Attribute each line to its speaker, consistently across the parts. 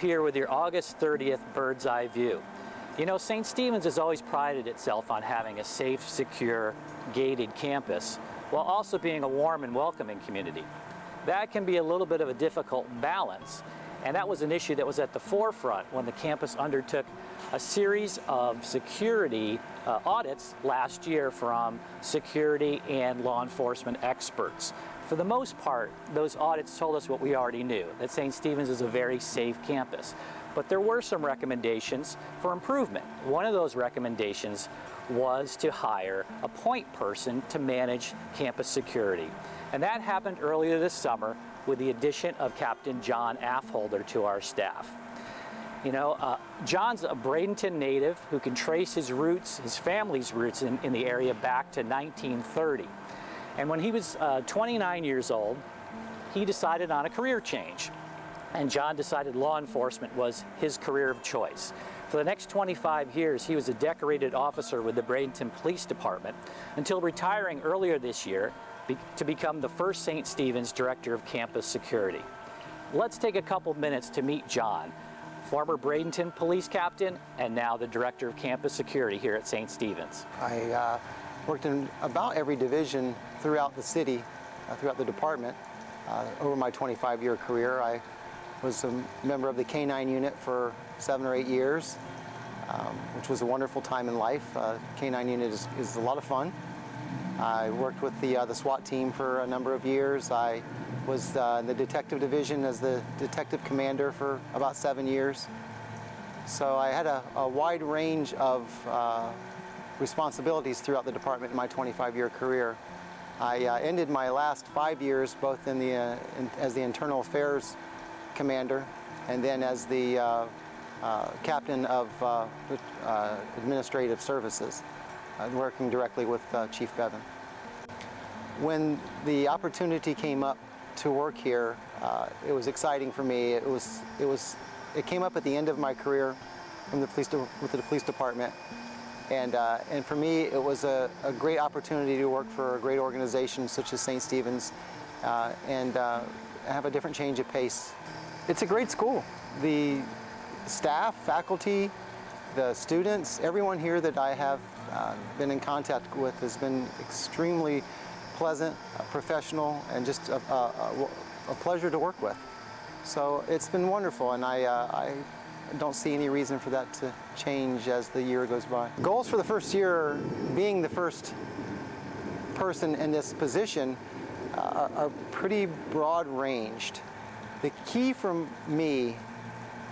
Speaker 1: here with your August 30th bird's eye view. You know, St. Stephen's has always prided itself on having a safe, secure, gated campus, while also being a warm and welcoming community. That can be a little bit of a difficult balance, and that was an issue that was at the forefront when the campus undertook a series of security audits last year from security and law enforcement experts. For the most part, those audits told us what we already knew, that St. Stephen's is a very safe campus. But there were some recommendations for improvement. One of those recommendations was to hire a point person to manage campus security. And that happened earlier this summer with the addition of Captain John Affolter to our staff. You know, John's a Bradenton native who can trace his roots, his family's roots in the area back to 1930. And when he was 29 years old, he decided on a career change. And John decided law enforcement was his career of choice. For the next 25 years, he was a decorated officer with the Bradenton Police Department until retiring earlier this year to become the first St. Stephen's Director of Campus Security. Let's take a couple minutes to meet John, former Bradenton Police Captain and now the Director of Campus Security here at St. Stephen's.
Speaker 2: I worked in about every division throughout the city, throughout the department. Over my 25-year career, I was a member of the K-9 unit for 7 or 8 years, which was a wonderful time in life. K-9 unit is a lot of fun. I worked with the SWAT team for a number of years. I was in the detective division as the detective commander for about 7 years. So I had a wide range of responsibilities throughout the department in my 25-year career. I ended my last 5 years both as the internal affairs commander and then as the captain of administrative services, working directly with Chief Bevan. When the opportunity came up to work here, it was exciting for me. It came up at the end of my career with the police department. And for me, it was a great opportunity to work for a great organization such as St. Stephen's and have a different change of pace. It's a great school. The staff, faculty, the students, everyone here that I have been in contact with has been extremely pleasant, professional, and just a pleasure to work with. So it's been wonderful, and I don't see any reason for that to change as the year goes by. Goals for the first year, being the first person in this position, are pretty broad ranged. The key for me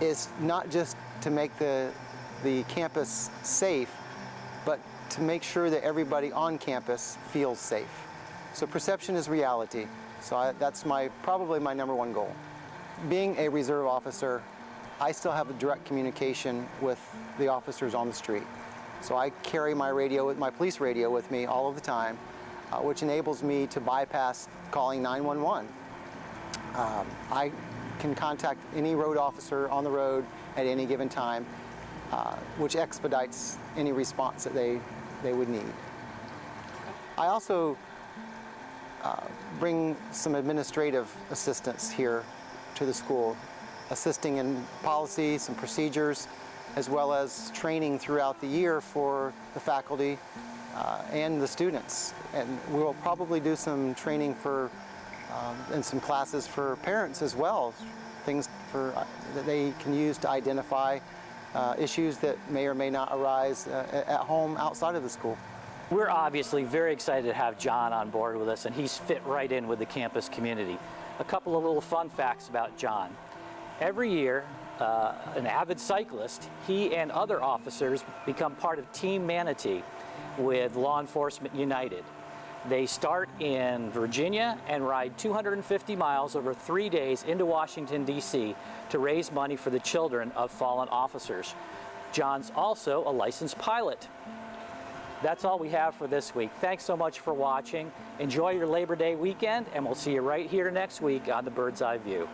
Speaker 2: is not just to make the campus safe, but to make sure that everybody on campus feels safe. So perception is reality. So that's probably my #1 goal. Being a reserve officer, I still have a direct communication with the officers on the street. So I carry my police radio with me all of the time, which enables me to bypass calling 911. I can contact any road officer on the road at any given time, which expedites any response that they would need. I also bring some administrative assistance here to the school, assisting in policy, some procedures, as well as training throughout the year for the faculty and the students. And we'll probably do some training and some classes for parents as well, things that they can use to identify issues that may or may not arise at home outside of the school.
Speaker 1: We're obviously very excited to have John on board with us, and he's fit right in with the campus community. A couple of little fun facts about John. Every year, an avid cyclist, he and other officers become part of Team Manatee with Law Enforcement United. They start in Virginia and ride 250 miles over 3 days into Washington, D.C. to raise money for the children of fallen officers. John's also a licensed pilot. That's all we have for this week. Thanks so much for watching. Enjoy your Labor Day weekend, and we'll see you right here next week on the Bird's Eye View.